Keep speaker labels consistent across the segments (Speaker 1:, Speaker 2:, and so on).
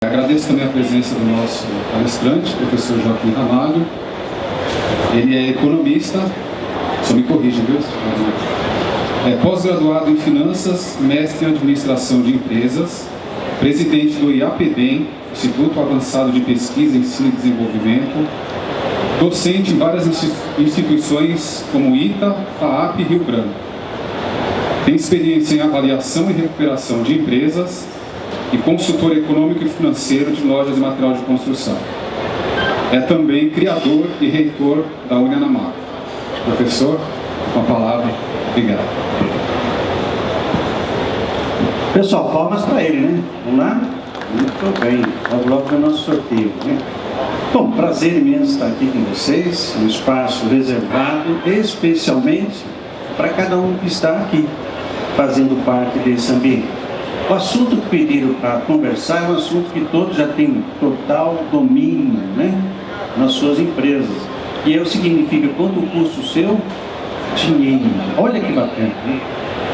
Speaker 1: Agradeço também a presença do nosso palestrante, professor Joaquim Ramalho. Ele é economista, só me corrige, viu? É pós-graduado em Finanças, mestre em Administração de Empresas, presidente do IAPBEM, Instituto Avançado de Pesquisa, Ensino e Desenvolvimento, docente em várias instituições como ITA, FAAP e Rio Branco. Tem experiência em avaliação e recuperação de empresas e consultor econômico e financeiro de lojas de material de construção. É também criador e reitor da Unianamaco. Professor, com a palavra, obrigado.
Speaker 2: Pessoal, palmas para ele, né? Vamos lá? Muito bem. Vamos logo para o nosso sorteio, né? Bom, prazer imenso estar aqui com vocês, um espaço reservado especialmente para cada um que está aqui, fazendo parte desse ambiente. O assunto que pediram para conversar é um assunto que todos já têm total domínio, né, nas suas empresas. E é o que significa quanto custa o seu dinheiro. Olha que bacana, né?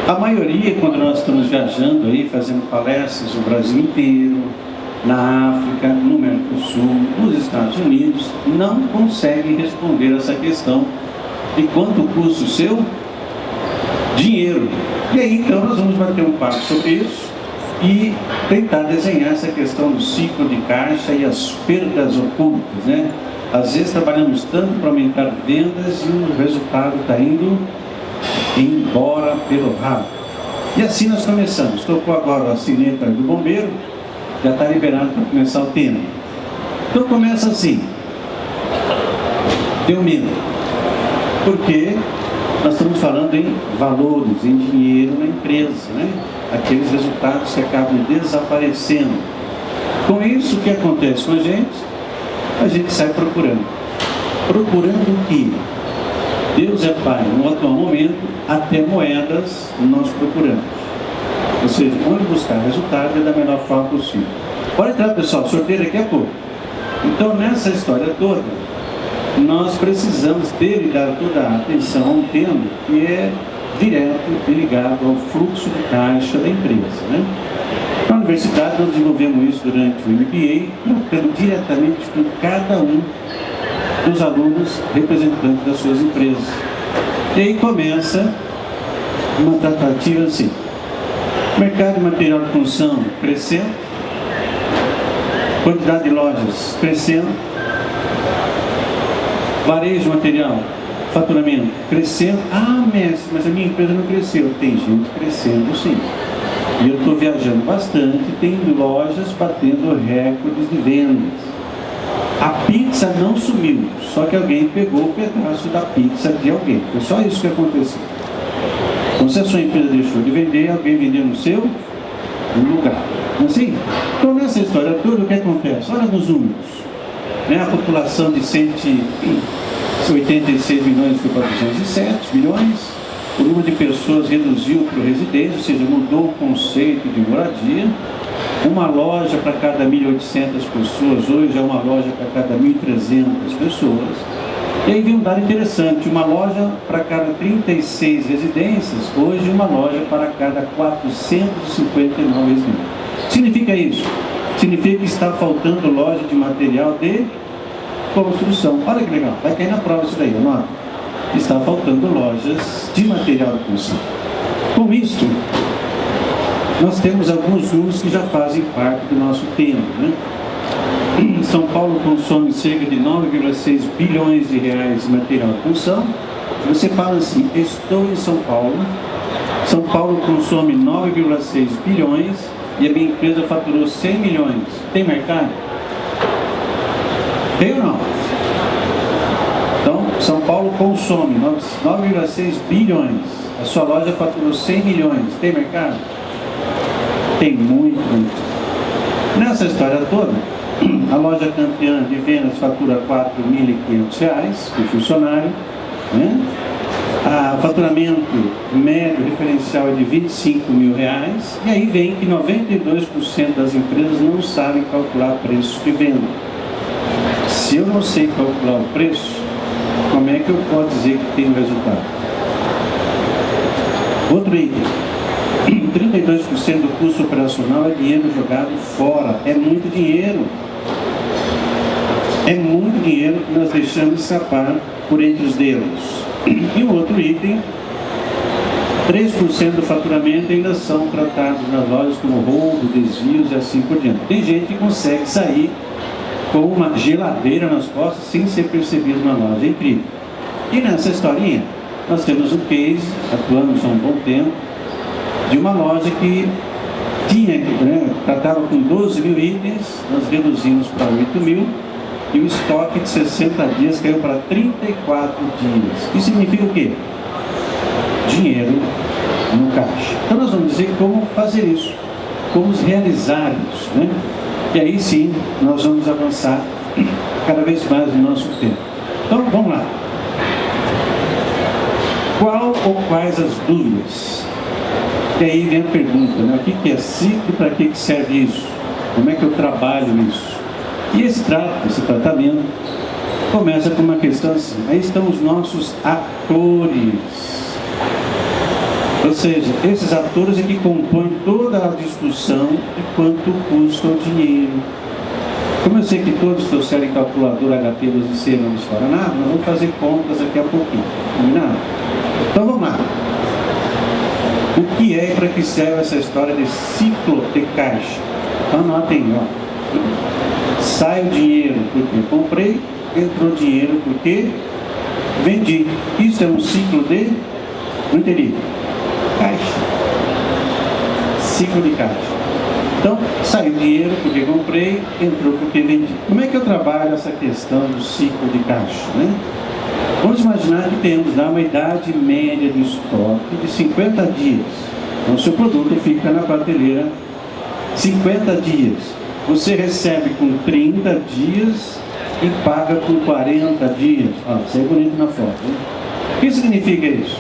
Speaker 2: A maioria, quando nós estamos viajando aí, fazendo palestras no Brasil inteiro, na África, no Mercosul, nos Estados Unidos, não consegue responder essa questão de quanto custa o seu dinheiro. E aí, então, nós vamos bater um papo sobre isso e tentar desenhar essa questão do ciclo de caixa e as perdas ocultas, né? Às vezes trabalhamos tanto para aumentar vendas e o resultado está indo embora pelo rabo. E assim nós começamos. Tocou agora a sineta do bombeiro, já está liberado para começar o tema. Então começa assim. Deu medo. Porque nós estamos falando em valores, em dinheiro na empresa, né? Aqueles resultados que acabam desaparecendo. Com isso, o que acontece com a gente? A gente sai procurando. Procurando o quê? Deus é Pai. No atual momento, até moedas nós procuramos. Ou seja, onde buscar resultado é da melhor forma possível. Pode entrar, pessoal, sorteio daqui a pouco. Então, nessa história toda, nós precisamos ter e dar toda a atenção a um tema que é direto e ligado ao fluxo de caixa da empresa, né? Na universidade nós desenvolvemos isso durante o MBA, tratando diretamente com cada um dos alunos representantes das suas empresas. E aí começa uma tratativa assim: mercado de material de construção crescendo, quantidade de lojas crescendo, varejo de material, faturamento crescendo. Ah, mestre, mas a minha empresa não cresceu. Tem gente crescendo sim. E eu estou viajando bastante, tem lojas batendo recordes de vendas. A pizza não sumiu, só que alguém pegou o pedaço da pizza de alguém. Foi só isso que aconteceu. Então, se a sua empresa deixou de vender, alguém vendeu no seu lugar. Assim? Então, nessa história toda, o que acontece? Olha nos números. Né? A população de 186 milhões foi para 207 milhões. O número de pessoas reduziu para o residência, ou seja, mudou o conceito de moradia. Uma loja para cada 1.800 pessoas, hoje é uma loja para cada 1.300 pessoas. E aí vem um dado interessante: uma loja para cada 36 residências, hoje uma loja para cada 459 residências. Significa isso? Significa que está faltando loja de material de construção. Olha que legal, vai cair na prova isso daí, anota. Está faltando lojas de material de construção. Com isso, nós temos alguns números que já fazem parte do nosso tema, né? São Paulo consome cerca de 9,6 bilhões de reais de material de construção. Você fala assim: estou em São Paulo consome 9,6 bilhões e a minha empresa faturou 100 milhões. Tem mercado? Tem ou não? Então, São Paulo consome 9,6 bilhões. A sua loja faturou 100 milhões. Tem mercado? Tem muito. Nessa história toda, a loja campeã de vendas fatura R$ 4.500 por funcionário, né? O faturamento médio referencial é de R$ 25 mil. E aí vem que 92% das empresas não sabem calcular preço de venda. Se eu não sei calcular o preço, como é que eu posso dizer que tem um resultado? Outro item: 32% do custo operacional é dinheiro jogado fora. É muito dinheiro. É muito dinheiro que nós deixamos escapar por entre os dedos. E o outro item, 3% do faturamento ainda são tratados nas lojas como roubo, desvios e assim por diante. Tem gente que consegue sair com uma geladeira nas costas sem ser percebido na loja. É incrível. E nessa historinha, nós temos um case, atuamos há um bom tempo, de uma loja que tinha, tratava com 12 mil itens, nós reduzimos para 8 mil, e o estoque de 60 dias caiu para 34 dias. Isso significa o quê? Dinheiro no caixa. Então nós vamos dizer como fazer isso, como realizar isso, né? E aí sim, nós vamos avançar cada vez mais no nosso tempo. Então vamos lá. Qual ou quais as dúvidas? E aí vem a pergunta, né? O que é ciclo e para que serve isso? Como é que eu trabalho isso? E esse tratamento começa com uma questão assim: aí estão os nossos atores. Ou seja, esses atores é que compõem toda a discussão de quanto custa o dinheiro. Como eu sei que todos trouxeram calculador, HP, luz de cera, não nos fora nada, nós vamos fazer contas daqui a pouquinho. Combinado? Então vamos lá. O que é e para que serve essa história de ciclo de caixa? Então anotem, ó. Sai o dinheiro porque comprei, entrou dinheiro porque vendi. Isso é um ciclo de... Não entendi. Caixa. Ciclo de caixa. Então, saiu dinheiro porque comprei, entrou porque vendi. Como é que eu trabalho essa questão do ciclo de caixa, né? Vamos imaginar que temos lá uma idade média de estoque de 50 dias. Então, o seu produto fica na prateleira 50 dias. Você recebe com 30 dias e paga com 40 dias. Ah, isso é bonito na foto, né? O que significa isso?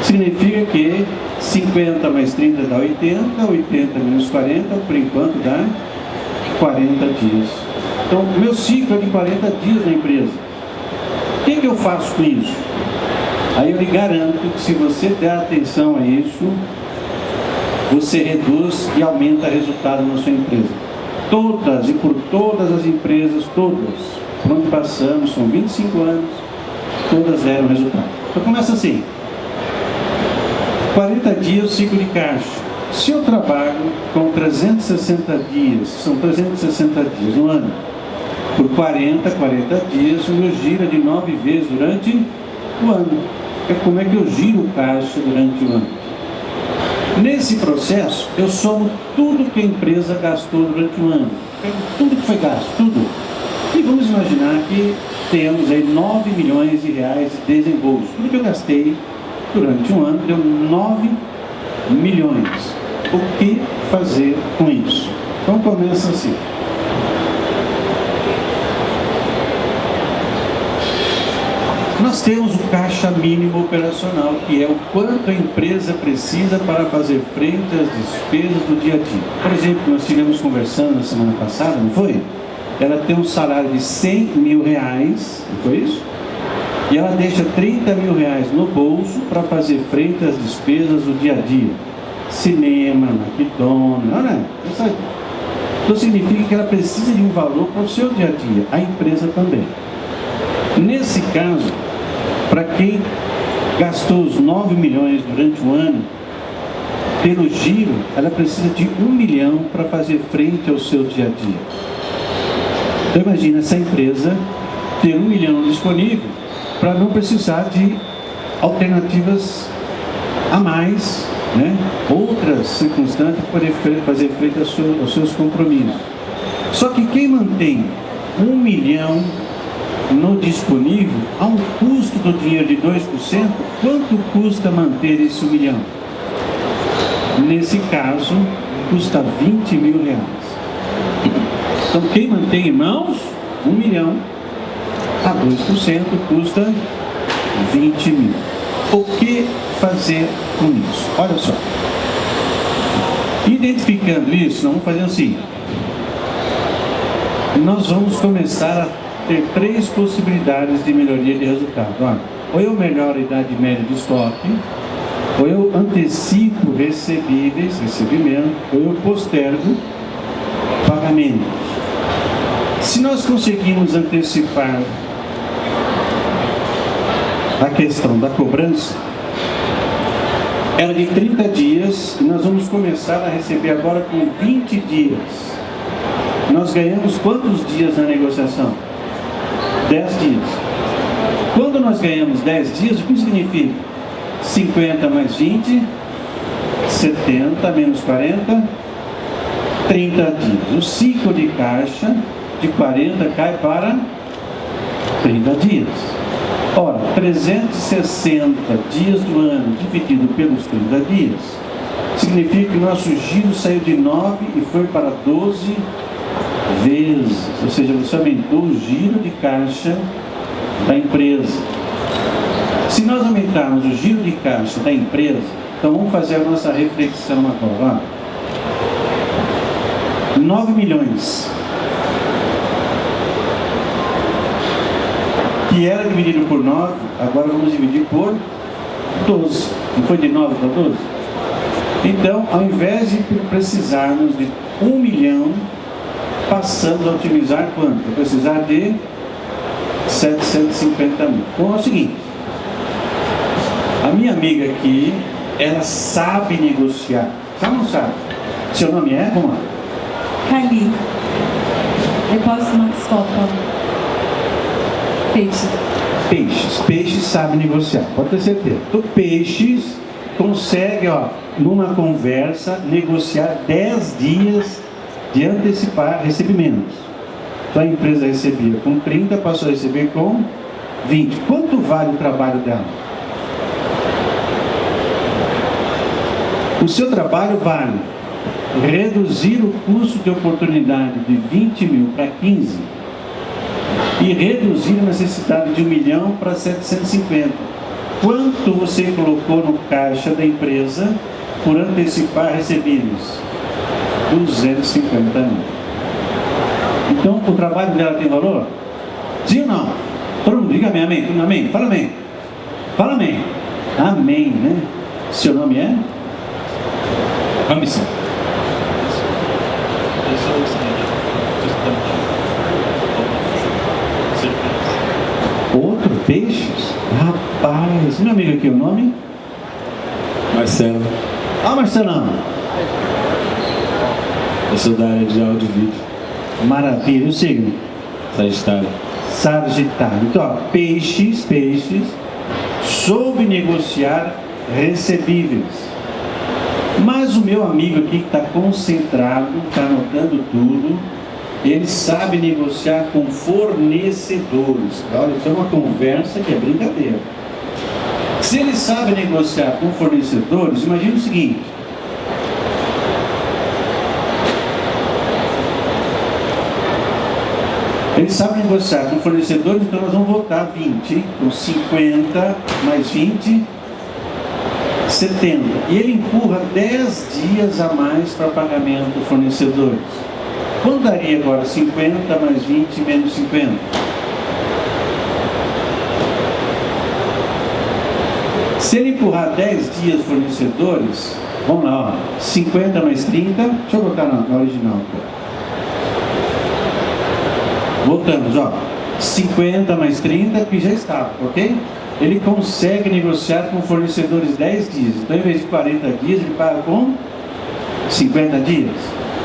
Speaker 2: Significa que 50 mais 30 dá 80, 80 menos 40, por enquanto dá 40 dias. Então, o meu ciclo é de 40 dias na empresa. O que eu faço com isso? Aí eu lhe garanto que se você der atenção a isso, você reduz e aumenta o resultado na sua empresa. Todas e por todas as empresas, todas, por onde passamos, são 25 anos, todas deram resultado. Então começa assim: 40 dias o ciclo de caixa. Se eu trabalho com 360 dias, são 360 dias no ano, por 40 dias, o meu giro é de 9 vezes durante o ano. É como é que eu giro o caixa durante o ano. Nesse processo, eu somo tudo que a empresa gastou durante o ano. Tudo que foi gasto, tudo. E vamos imaginar que temos aí 9 milhões de reais de desembolso. Tudo que eu gastei durante um ano deu 9 milhões. O que fazer com isso? Então começa assim. Nós temos o caixa mínimo operacional, que é o quanto a empresa precisa para fazer frente às despesas do dia a dia. Por exemplo, nós estivemos conversando na semana passada, não foi? Ela tem um salário de 100 mil reais, não foi isso? E ela deixa 30 mil reais no bolso para fazer frente às despesas do dia a dia. Cinema, McDonald's, não é? Então significa que ela precisa de um valor para o seu dia a dia, a empresa também. Nesse caso, para quem gastou os 9 milhões durante o ano, pelo giro, ela precisa de 1 milhão para fazer frente ao seu dia a dia. Então imagina essa empresa ter 1 milhão disponível para não precisar de alternativas a mais, né? Outras circunstâncias para poder fazer frente aos seus compromissos. Só que quem mantém 1 milhão no disponível, há um custo do dinheiro de 2%, quanto custa manter esse 1 milhão? Nesse caso, custa 20 mil reais. Então, quem mantém em mãos 1 milhão, a 2% custa 20 mil. O que fazer com isso? Olha só. Identificando isso, nós vamos fazer assim. Nós vamos começar a ter 3 possibilidades de melhoria de resultado. Ou eu melhoro a idade média de estoque, ou eu antecipo recebimento, ou eu postergo pagamentos. Se nós conseguimos antecipar a questão da cobrança, era de 30 dias, e nós vamos começar a receber agora com 20 dias. Nós ganhamos quantos dias na negociação? 10 dias. Quando nós ganhamos 10 dias, o que significa? 50 mais 20, 70 menos 40, 30 dias. O ciclo de caixa de 40 cai para 30 dias. Ora, 360 dias do ano dividido pelos 30 dias, significa que o nosso giro saiu de 9 e foi para 12 vezes. Ou seja, você aumentou o giro de caixa da empresa. Se nós aumentarmos o giro de caixa da empresa, então vamos fazer a nossa reflexão agora. 9 milhões. Que era dividido por 9, agora vamos dividir por 12. Não foi de 9 para 12? Então, ao invés de precisarmos de 1 milhão, passamos a utilizar quanto? Vou precisar de 750 mil. Então é o seguinte, a minha amiga aqui, ela sabe negociar. Sabe ou não sabe? Seu nome é? Vamos lá.
Speaker 3: Cali. Depósito Max Copa. Peixes.
Speaker 2: Peixes sabe negociar, pode ter certeza. O Peixes consegue, numa conversa, negociar 10 dias de antecipar recebimentos. Então a empresa recebia com 30, passou a receber com 20. Quanto vale o trabalho dela? O seu trabalho vale reduzir o custo de oportunidade de 20 mil para 15 e reduzir a necessidade de 1 milhão para 750. Quanto você colocou no caixa da empresa por antecipar recebidos? 250 mil. Então, o trabalho dela tem valor? Sim ou não? Todo mundo diga amém, amém, amém. Fala amém. Fala amém. Amém, né? Seu nome é?
Speaker 1: Ambição.
Speaker 2: Outro Peixes? Rapaz, meu amigo aqui, o nome?
Speaker 4: Marcelo.
Speaker 2: Marcelão.
Speaker 4: Eu sou da área de áudio e vídeo.
Speaker 2: Maravilha, o signo?
Speaker 4: Sagitário.
Speaker 2: Sagitário. Então, Peixes soube negociar recebíveis. Mas o meu amigo aqui que está concentrado, está anotando tudo, ele sabe negociar com fornecedores. Olha, isso é uma conversa que é brincadeira. Se ele sabe negociar com fornecedores, imagine o seguinte. Ele sabe negociar com fornecedores, então nós vamos voltar 20, com 50 mais 20, 70. E ele empurra 10 dias a mais para pagamento dos fornecedores. Quanto daria agora? 50 mais 20 menos 50? Se ele empurrar 10 dias fornecedores, vamos lá, 50 mais 30, deixa eu colocar na original. Voltamos, 50 mais 30, que já estava, ok? Ele consegue negociar com fornecedores 10 dias. Então, em vez de 40 dias, ele paga com 50 dias.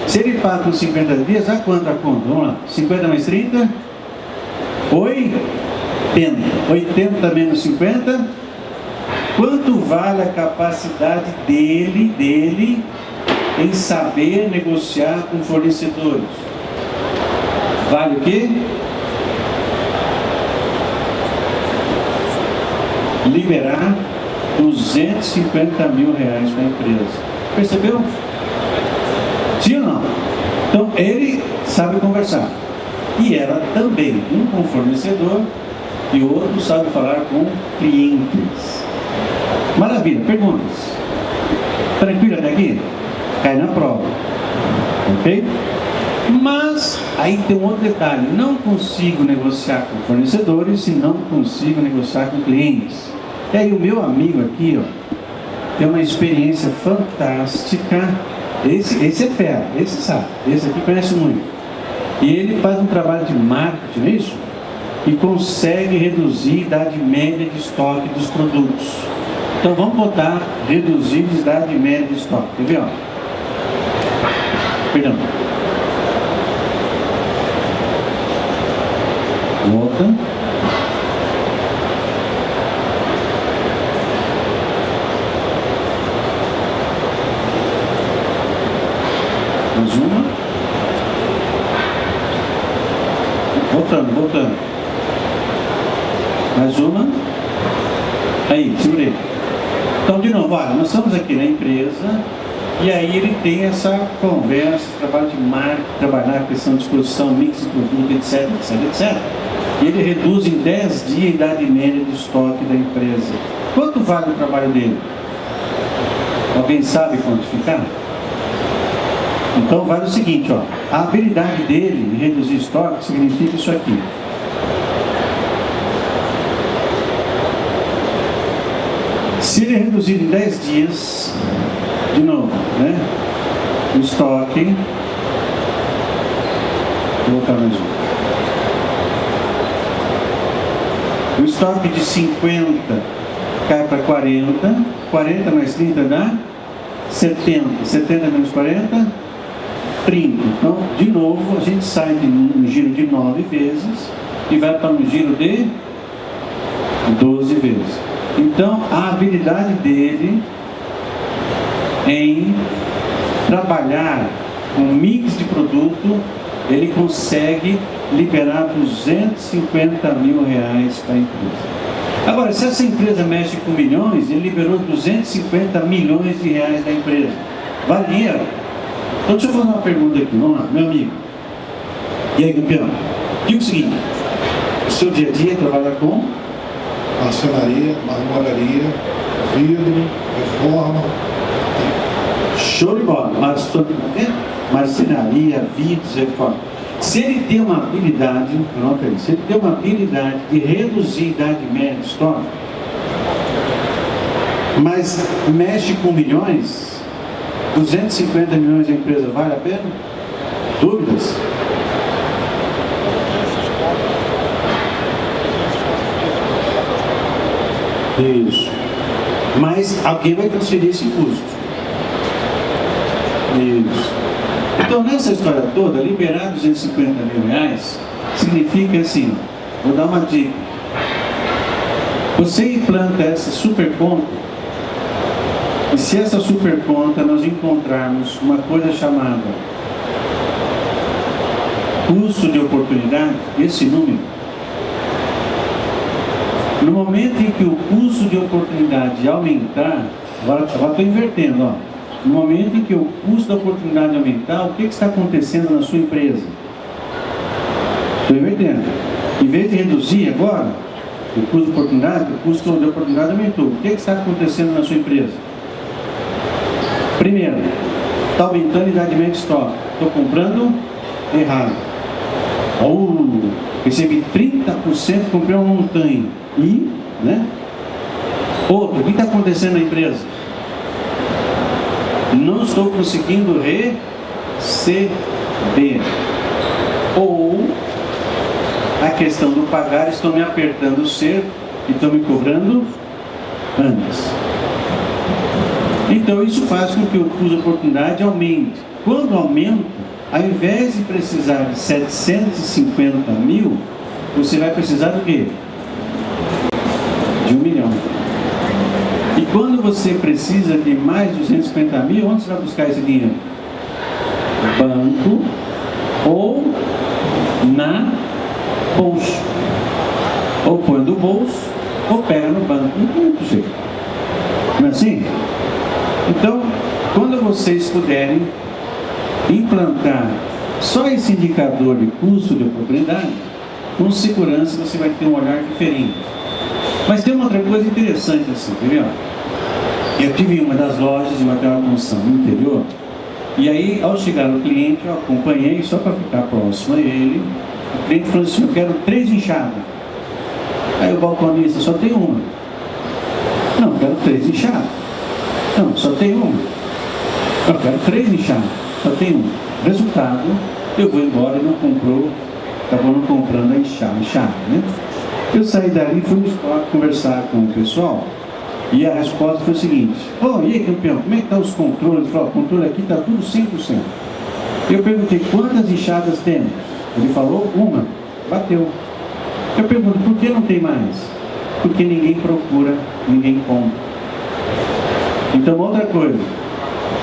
Speaker 2: Se ele paga com 50 dias, a quanto a conta? Vamos lá. 50 mais 30? 80. 80 menos 50? Quanto vale a capacidade dele em saber negociar com fornecedores? Vale o quê? Liberar 250 mil reais para a empresa. Percebeu? Sim ou não? Então ele sabe conversar. E ela também, um com fornecedor e o outro sabe falar com clientes. Maravilha, perguntas? Tranquilo até aqui? Cai na prova. Ok? Mas aí tem um outro detalhe, não consigo negociar com fornecedores e não consigo negociar com clientes. E aí o meu amigo aqui, tem uma experiência fantástica. Esse é fera, esse sabe, esse aqui conhece muito. E ele faz um trabalho de marketing, não é isso? E consegue reduzir a idade média de estoque dos produtos. Então vamos botar reduzir a idade média de estoque. Quer ver? Ó? Perdão. Volta. Mais uma. Voltando. Mais uma. Aí, segurei. Então, de novo, olha, nós estamos aqui na empresa e aí ele tem essa conversa, trabalho de marketing, trabalhar a questão de exposição, mix de produto, etc. E ele reduz em 10 dias a idade média de estoque da empresa. Quanto vale o trabalho dele? Alguém sabe quantificar? Então vale o seguinte, ó, a habilidade dele em reduzir estoque significa isso aqui. Se ele reduzir em 10 dias, de novo, né? O estoque, vou colocar mais um. O estoque de 50 cai para 40, 40 mais 30 dá 70, 70 menos 40, 30. Então, de novo, a gente sai de um giro de 9 vezes e vai para um giro de 12 vezes. Então, a habilidade dele em trabalhar com mix de produto, ele consegue liberar 250 mil reais para a empresa. Agora, se essa empresa mexe com milhões, ele liberou 250 milhões de reais da empresa. Vale dinheiro? Então, deixa eu fazer uma pergunta aqui. Vamos lá, meu amigo. E aí, campeão? Diga o seguinte: o seu dia a dia trabalha com
Speaker 5: marcenaria, marmoraria, vidro, reforma.
Speaker 2: show de bola. Marcenaria, vidros, reforma. Se ele tem uma habilidade, anota aí, se ele tem uma habilidade de reduzir a idade média de estoque, mas mexe com milhões, 250 milhões da empresa vale a pena? Dúvidas? Isso. Mas alguém vai transferir esse custo. Isso. Então, nessa história toda, liberar 250 mil reais significa assim, vou dar uma dica. Você implanta essa super conta, e se essa super conta nós encontrarmos uma coisa chamada custo de oportunidade, esse número, no momento em que o custo de oportunidade aumentar, agora estou invertendo, ó. No momento em que o custo da oportunidade aumentar, o que está acontecendo na sua empresa? Estou invertendo. Em vez de reduzir agora o custo de oportunidade, o custo de oportunidade aumentou. O que está acontecendo na sua empresa? Primeiro, está aumentando a idade média de estoque. Estou comprando errado. Recebi 30%, comprei uma montanha. E, né? Outro, o que está acontecendo na empresa? Não estou conseguindo receber. Ou a questão do pagar, estão me apertando o cerco e estão me cobrando antes. Então isso faz com que o custo de oportunidade aumente. Quando aumenta, ao invés de precisar de 750 mil, você vai precisar do quê? De 1 milhão. E quando você precisa de mais de 250 mil, onde você vai buscar esse dinheiro? No banco ou na bolsa. Ou põe no bolso ou pega no banco. Não tem outro jeito. Não é assim? Então, quando vocês puderem implantar só esse indicador de custo de oportunidade, com segurança você vai ter um olhar diferente. Mas tem uma outra coisa interessante assim, entendeu? Eu tive uma das lojas de material de construção no interior, e aí ao chegar no cliente, eu acompanhei só para ficar próximo a ele. O cliente falou assim: eu quero 3 enxadas. Aí o balconista: só tem uma. Não, eu quero 3 enxadas. Não, só tem uma. Eu quero 3 enxadas, só tem uma. Resultado, eu vou embora e não comprou, acabou não comprando a enxada, né? Eu saí dali e fui no estoque conversar com o pessoal e a resposta foi o seguinte: oh, e aí, campeão, como é que estão os controles? Ele falou: o controle aqui está tudo 100%. Eu perguntei: quantas enxadas temos? Ele falou: uma. Bateu. Eu pergunto: por que não tem mais? Porque ninguém procura, ninguém compra. Então, outra coisa,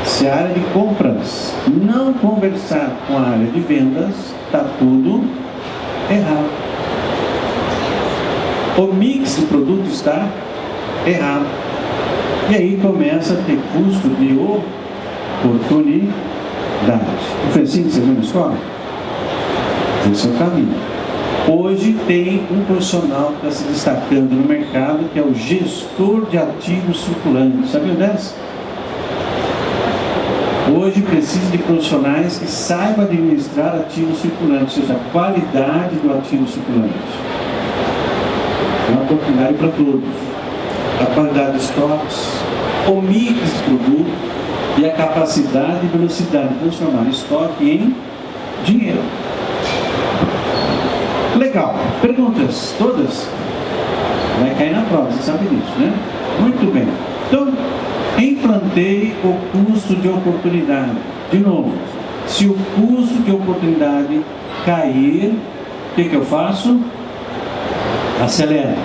Speaker 2: se a área de compras não conversar com a área de vendas, está tudo errado. O mix de produto está errado. E aí começa a ter custo de oportunidade. Foi assim que você viu na escola? Esse é o caminho. Hoje tem um profissional que está se destacando no mercado, que é o gestor de ativos circulantes. Sabia dessa? Hoje precisa de profissionais que saibam administrar ativos circulantes, ou seja, a qualidade do ativo circulante. É uma oportunidade para todos. A qualidade dos estoques, o mix de produto e a capacidade e velocidade de transformar estoque em dinheiro. Legal. Perguntas? Todas? Vai cair na prova, você sabe disso, né? Muito bem. Então, implantei o custo de oportunidade. De novo, se o custo de oportunidade cair, o que eu faço? Acelero.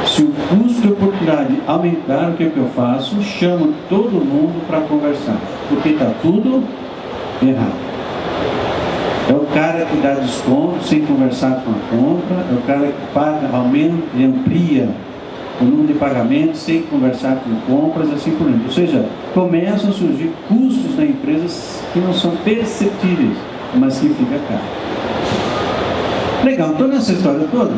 Speaker 2: Se o custo de oportunidade aumentar, o que eu faço? Chamo todo mundo para conversar, porque está tudo errado. É o cara que dá desconto sem conversar com a compra, é o cara que paga, aumenta e amplia o número de pagamentos sem conversar com compras, assim por diante. Ou seja, começam a surgir custos na empresa que não são perceptíveis, mas que fica caro. Legal, então nessa história toda,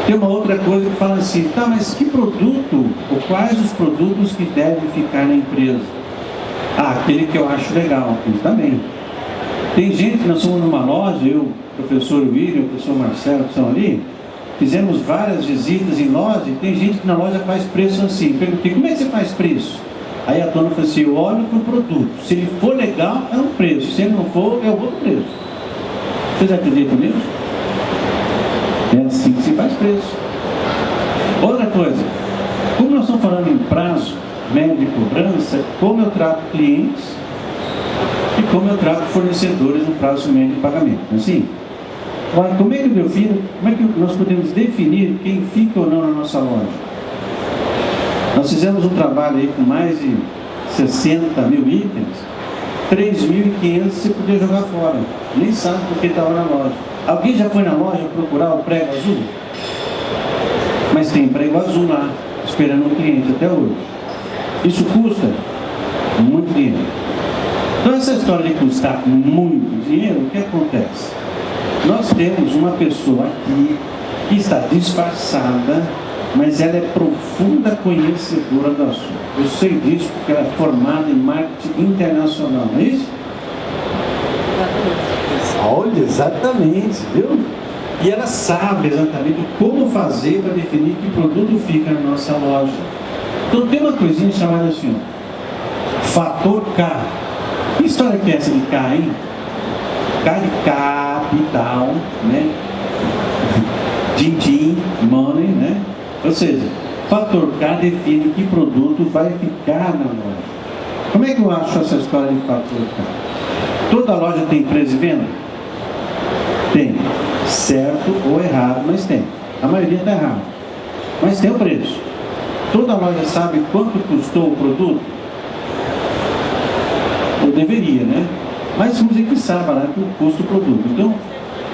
Speaker 2: tem uma outra coisa que fala assim: tá, mas que produto, ou quais os produtos que devem ficar na empresa? Ah, aquele que eu acho legal, aquele também. Tem gente que nós somos numa loja, eu, o professor William, o professor Marcelo, que estão ali, fizemos várias visitas em loja, e tem gente que na loja faz preço assim. Perguntei: como é que você faz preço? Aí a dona falou assim: eu olho para o produto, se ele for legal, é um preço, se ele não for, é outro preço. Vocês acreditam nisso? É assim que se faz preço. Outra coisa, como nós estamos falando em prazo médio de cobrança, como eu trato clientes e como eu trato fornecedores no prazo médio de pagamento. Assim, agora, como é que eu defino, como é que nós podemos definir quem fica ou não na nossa loja? Nós fizemos um trabalho aí com mais de 60 mil itens, 3.500 você podia jogar fora, nem sabe porque estava na loja. Alguém já foi na loja procurar o prego azul? Mas tem prego azul lá, esperando um cliente até hoje. Isso custa muito dinheiro. Então essa história de custar muito dinheiro, o que acontece? Nós temos uma pessoa aqui que está disfarçada, mas ela é profunda conhecedora do assunto. Eu sei disso porque ela é formada em marketing internacional, não é isso? Olha, exatamente, viu? E ela sabe exatamente como fazer para definir que produto fica na nossa loja. Então tem uma coisinha chamada assim, ó, fator K. Que história que é essa de K, hein? K de capital, né? Din-din, money, né? Ou seja, fator K define que produto vai ficar na loja. Como é que eu acho essa história de fator K? Toda loja tem preço e venda? Tem. Certo ou errado, mas tem. A maioria está errada. Mas tem o preço. Toda loja sabe quanto custou o produto? Ou deveria, né? Mas vamos dizer que sabe lá que o custo do produto. Então,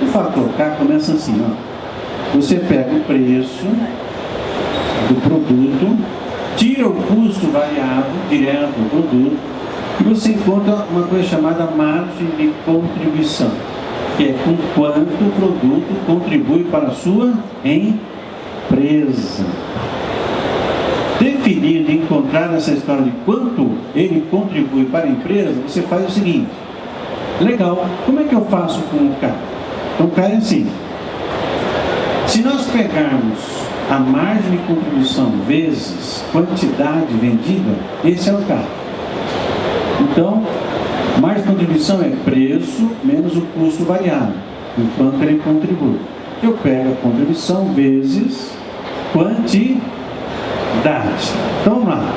Speaker 2: o fator K começa assim, ó. Você pega o preço do produto, tira o custo variável direto do produto, e você encontra uma coisa chamada margem de contribuição, que é com quanto o produto contribui para a sua empresa. Definir e encontrar essa história de quanto ele contribui para a empresa, você faz o seguinte: legal, como é que eu faço com o K? Então o K é assim: se nós pegarmos a margem de contribuição vezes quantidade vendida, esse é o K. Então, margem de contribuição é preço menos o custo variável, enquanto ele contribui. Eu pego a contribuição vezes quantidade. Então, vamos lá.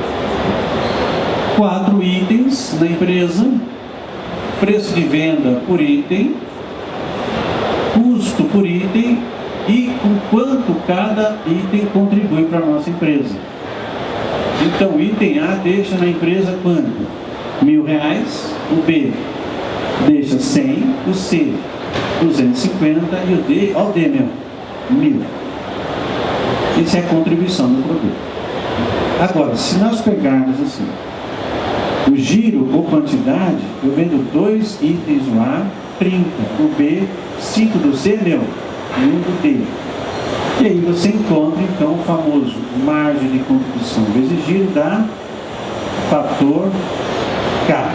Speaker 2: 4 itens na empresa, preço de venda por item, custo por item e o quanto cada item contribui para a nossa empresa. Então, o item A deixa na empresa quanto? R$1.000, o B deixa 100, o C 250 e o D, olha o D meu, 1.000. Isso é a contribuição do produto. Agora, se nós pegarmos assim, o giro ou quantidade, eu vendo 2 itens no A, 30, o B, 5 do C, meu, 1 do D. E aí você encontra, então, o famoso margem de contribuição vezes giro dá fator K.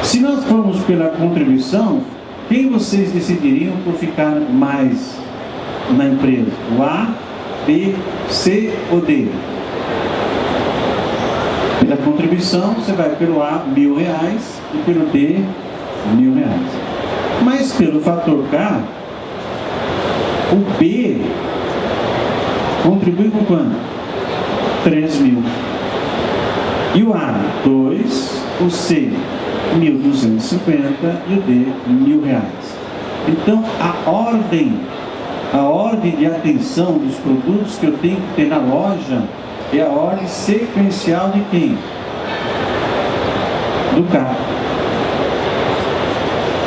Speaker 2: Se nós formos pela contribuição, quem vocês decidiriam por ficar mais na empresa? O A, B, C ou D? Pela contribuição, você vai pelo A, R$1.000 e pelo D, R$1.000. Mas pelo fator K, o B contribui com quanto? 3.000. E o A, 2, o C, 1.250 e o D, R$1.000. Então, a ordem de atenção dos produtos que eu tenho que ter na loja é a ordem sequencial de quem? Do K.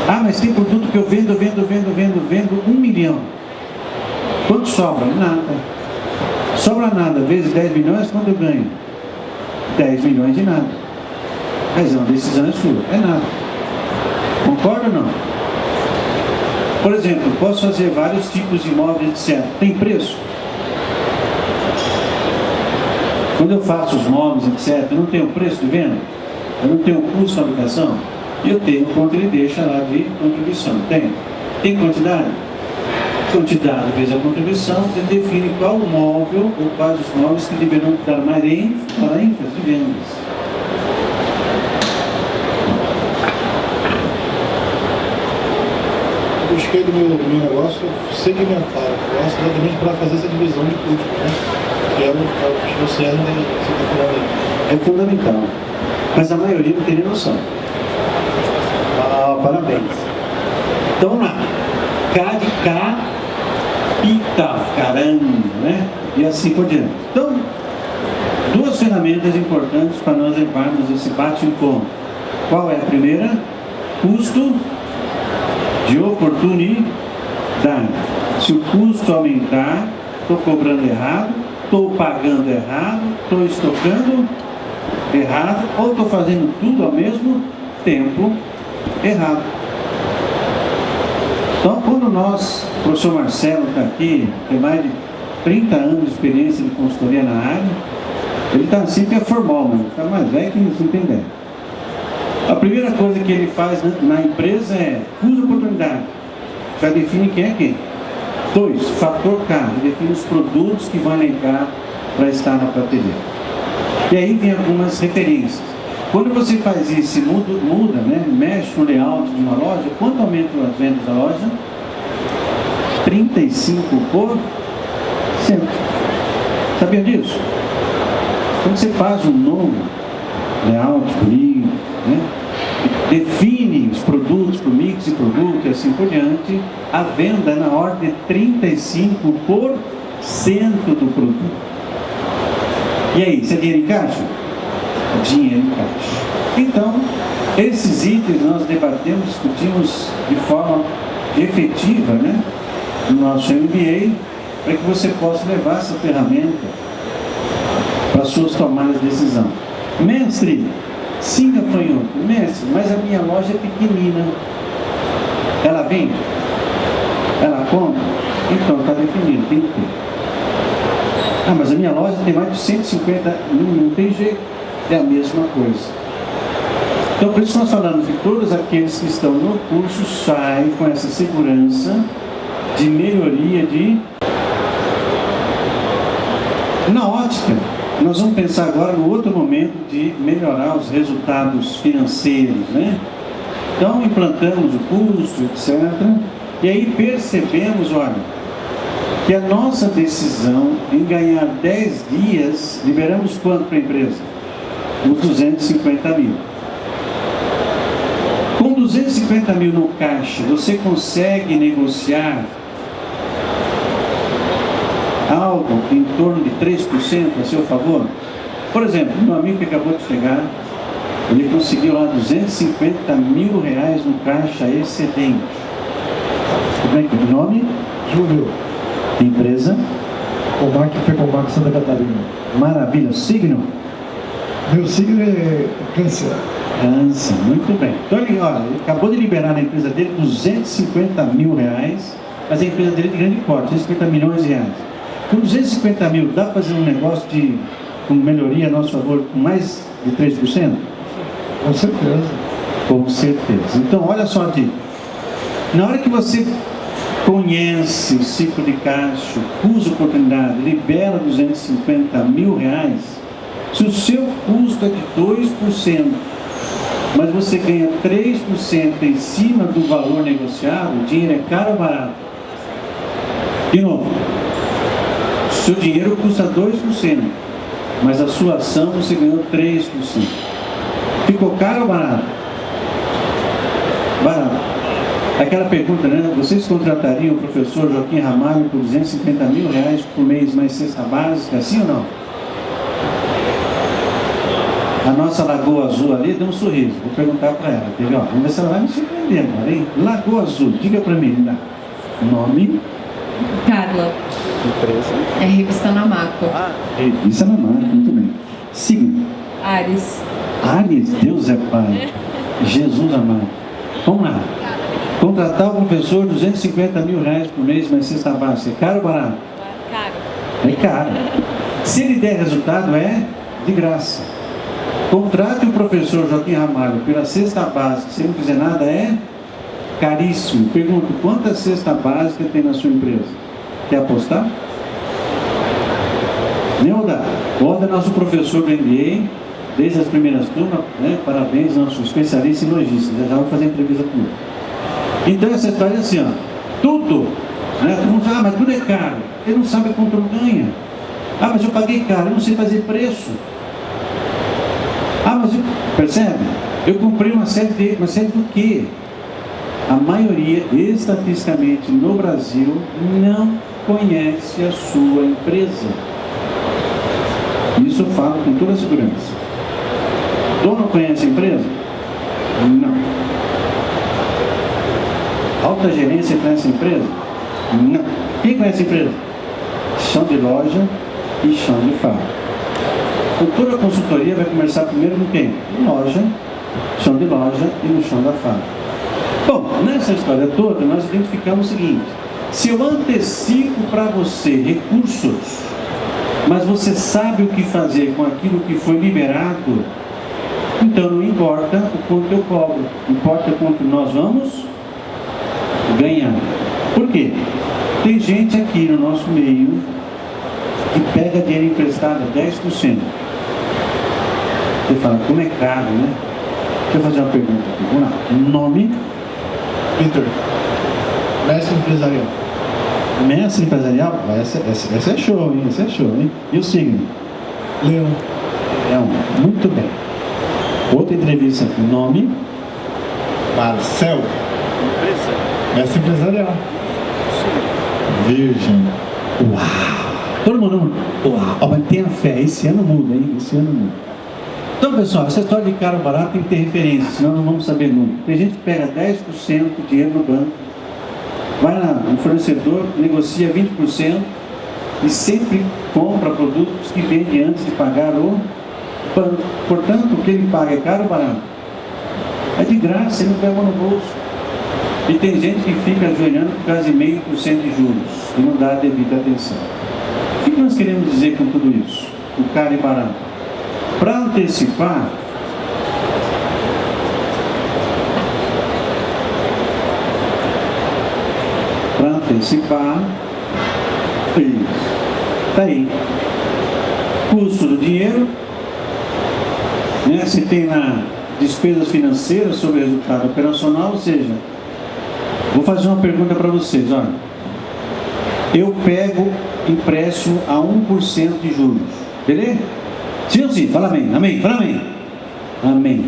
Speaker 2: Ah, mas tem produto que eu vendo 1 milhão. Quanto sobra? Nada. Sobra nada, vezes 10 milhões, quanto eu ganho? 10 milhões de nada. Mas a decisão é sua, é nada. Concorda ou não? Por exemplo, posso fazer vários tipos de imóveis, etc. Tem preço? Quando eu faço os móveis, etc., eu não tenho preço de venda? Eu não tenho custo de fabricação? Eu tenho quanto ele deixa lá de contribuição. Tem quantidade? Quantidade vezes a contribuição, você define qual móvel ou quais os móveis que deverão dar mais ênfase de vendas.
Speaker 5: Eu busquei do meu negócio segmentar o negócio exatamente para fazer essa divisão de custos, né? Que é o cerne que você está falando aí.
Speaker 2: É fundamental. Mas a maioria não tem nem noção. Parabéns. Então vamos lá. K de capital, caramba, né? E assim por diante. Então, 2 ferramentas importantes para nós levarmos esse bate-encontro. Qual é a primeira? Custo de oportunidade. Se o custo aumentar, estou cobrando errado, estou pagando errado, estou estocando errado, ou estou fazendo tudo ao mesmo tempo errado. Então, quando nós, o professor Marcelo está aqui, tem mais de 30 anos de experiência de consultoria na área, ele está assim que é formal, mas está mais velho que não tem ideia. A primeira coisa que ele faz na empresa é custo de oportunidade. Já define quem é quem. 2, fator K, define os produtos que vão elencar para estar na prateleira. E aí vem algumas referências. Quando você faz isso e muda, né, mexe no layout de uma loja, quanto aumentam as vendas da loja? 35%. Sabia disso? Quando você faz um novo layout bonito, né, define os produtos para o mix de produto e assim por diante, a venda é na ordem de 35% do produto. E aí, isso é dinheiro em caixa? Dinheiro em caixa. Então, esses itens nós debatemos, discutimos de forma efetiva, né, no nosso MBA, para que você possa levar essa ferramenta para suas tomadas de decisão. Mestre, sim, gafanhoto, mestre, mas a minha loja é pequenina. Ela vem? Ela compra? Então, está definido, tem que ter. Ah, mas a minha loja tem mais de 150, não tem jeito, é a mesma coisa. Então, por isso nós falamos que todos aqueles que estão no curso saem com essa segurança de melhoria de Na ótica, nós vamos pensar agora no outro momento de melhorar os resultados financeiros, né? Então, implantamos o custo, etc. E aí percebemos, olha, que a nossa decisão em ganhar 10 dias, liberamos quanto para a empresa? Os 250 mil. Com 250 mil no caixa, você consegue negociar algo em torno de 3% a seu favor? Por exemplo, meu amigo que acabou de chegar, ele conseguiu lá 250 mil reais no caixa excedente. Como é que é o nome?
Speaker 5: Júlio,
Speaker 2: Empresa?
Speaker 5: Comac foi Comac Santa Catarina.
Speaker 2: Maravilha. Signo?
Speaker 5: Meu signo é Câncer.
Speaker 2: Câncer. Muito bem. Então ele, olha, ele acabou de liberar na empresa dele 250 mil reais, mas a empresa dele é de grande porte, 250 milhões de reais. Com 250 mil, dá para fazer um negócio com melhoria a nosso favor com mais de 3%?
Speaker 5: Com certeza.
Speaker 2: Com certeza. Então, olha só a dica. Na hora que você conhece o ciclo de caixa, usa a oportunidade, libera 250 mil reais, se o seu custo é de 2%, mas você ganha 3% em cima do valor negociado, o dinheiro é caro ou barato? De novo, seu dinheiro custa 2%, mas a sua ação você ganhou 3%. Ficou caro ou barato? Barato. Aquela pergunta, né? Vocês contratariam o professor Joaquim Ramalho por 250 mil reais por mês mais cesta básica, sim ou não? A nossa Lagoa Azul ali deu um sorriso. Vou perguntar para ela, entendeu? Vamos ver se ela vai me surpreender agora, hein? Lagoa Azul, diga para mim, tá? Nome?
Speaker 3: Carla.
Speaker 2: Empresa?
Speaker 3: É Revista Namaco.
Speaker 2: Revista Namaco, muito bem. Signo?
Speaker 3: Ares.
Speaker 2: Ares, Deus é Pai. Jesus amado. Vamos lá. Contratar o professor 250 mil reais por mês, mas cesta básica. É caro ou barato?
Speaker 3: Caro.
Speaker 2: É caro. Se ele der resultado, é de graça. Contrate o professor Joaquim Ramalho pela cesta básica, se ele não fizer nada, é caríssimo. Pergunto, quantas cesta básica tem na sua empresa? Quer apostar? Neuda, Oda é nosso professor do MBA, desde as primeiras turmas, né? Parabéns, nosso especialista em logística. Já vou fazer entrevista com ele. Então essa história é assim, ó, tudo, né? Todo mundo fala, mas tudo é caro. Ele não sabe quanto ganha. Ah, mas eu paguei caro, eu não sei fazer preço. Ah, mas percebe? Eu comprei uma série do quê? A maioria, estatisticamente, no Brasil, não conhece a sua empresa. Isso eu falo com toda a segurança. Dono conhece a empresa? Não. Alta gerência conhece a empresa? Não. Quem conhece a empresa? Chão de loja e chão de fábrica. Então, toda a consultoria vai começar primeiro no quem? Loja, chão de loja e no chão da fábrica. Bom, nessa história toda, nós identificamos o seguinte: se eu antecipo para você recursos, mas você sabe o que fazer com aquilo que foi liberado, então não importa o quanto eu cobro, importa o quanto nós vamos ganhar. Por quê? Tem gente aqui no nosso meio que pega dinheiro emprestado a 10%. Você fala, como é caro, né? Deixa eu fazer uma pergunta aqui. Vamos lá. Nome?
Speaker 5: Vitor, mestre empresarial.
Speaker 2: Mestre empresarial? Essa é show, hein? Essa é show, hein? E o signo?
Speaker 5: Leão,
Speaker 2: Leão. Muito bem. Outra entrevista aqui. Nome?
Speaker 5: Marcel, mestre empresarial. Virgem.
Speaker 2: Uau! Todo mundo, uau! Ó, mas tenha fé, esse ano muda, hein? Esse ano muda. Então, pessoal, essa história de caro ou barato tem que ter referência, senão não vamos saber nunca. Tem gente que pega 10% do dinheiro no banco, vai no fornecedor, negocia 20% e sempre compra produtos que vende antes de pagar o banco. Portanto, o que ele paga é caro ou barato? É de graça, ele não pega no bolso. E tem gente que fica ajoelhando por causa de 0,5% de juros e não dá a devida atenção. O que nós queremos dizer com tudo isso? O caro e barato. Para antecipar, isso, tá aí. custo do dinheiro, né? Se tem lá despesas financeiras sobre o resultado operacional, ou seja, vou fazer uma pergunta para vocês, olha. Eu pego empréstimo a 1% de juros, beleza? Sim ou sim? Fala amém, amém, fala amém. Amém.